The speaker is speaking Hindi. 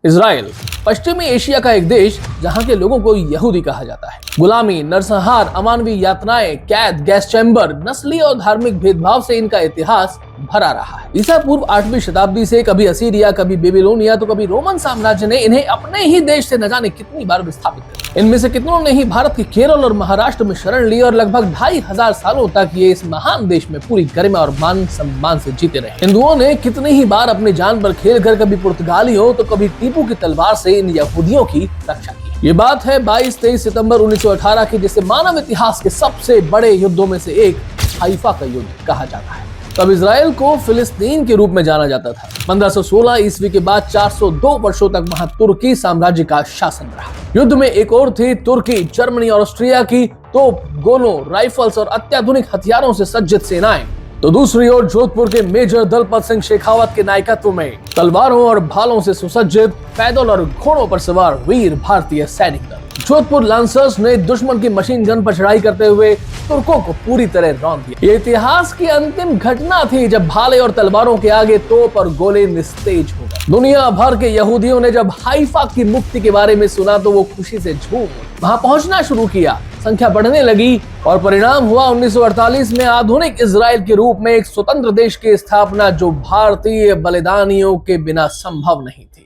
इजराइल पश्चिमी एशिया का एक देश जहां के लोगों को यहूदी कहा जाता है। गुलामी, नरसंहार, अमानवीय यातनाएं, कैद, गैस चैम्बर, नस्ली और धार्मिक भेदभाव से इनका इतिहास भरा रहा है। ईसा पूर्व 8वीं शताब्दी से कभी असीरिया, कभी बेबीलोनिया तो कभी रोमन साम्राज्य ने इन्हें अपने ही देश से न जाने कितनी बार विस्थापित किया। इनमें से कितनों ने ही भारत के केरल और महाराष्ट्र में शरण ली और लगभग 2500 सालों तक ये इस महान देश में पूरी गरिमा और मान सम्मान से जीते रहे। हिंदुओं ने कितनी ही बार अपनी जान पर खेल कर कभी पुर्तगालियों तो कभी टीपू की तलवार से इन यहूदियों की रक्षा की। ये बात है 22-23 सितंबर 1918 की, जिसे मानव इतिहास के सबसे बड़े युद्धों में से एक हाइफा का युद्ध कहा जाता है। तब इजराइल को फिलिस्तीन के रूप में जाना जाता था। 1516 ईस्वी के बाद 402 वर्षों तक वहां तुर्की साम्राज्य का शासन रहा। युद्ध में एक और थी तुर्की, जर्मनी और ऑस्ट्रिया की तोप, गोलों, राइफल्स और अत्याधुनिक हथियारों से सज्जित सेनाएं, तो दूसरी ओर जोधपुर के मेजर दलपत सिंह शेखावत के नायकत्व में तलवारों और भालों से सुसज्जित, पैदल और घोड़ों पर सवार वीर भारतीय सैनिक दल। जोधपुर लांसर्स ने दुश्मन की मशीन गन पर चढ़ाई करते हुए तुर्कों को पूरी तरह रौंद दिया। ये इतिहास की अंतिम घटना थी जब भाले और तलवारों के आगे तोप और गोले निस्तेज हो गए। दुनिया भर के यहूदियों ने जब हाइफा की मुक्ति के बारे में सुना तो वो खुशी से झूम वहां पहुंचना शुरू किया। संख्या बढ़ने लगी और परिणाम हुआ 1948 में आधुनिक इजराइल के रूप में एक स्वतंत्र देश की स्थापना, जो भारतीय बलिदानियों के बिना संभव नहीं थी।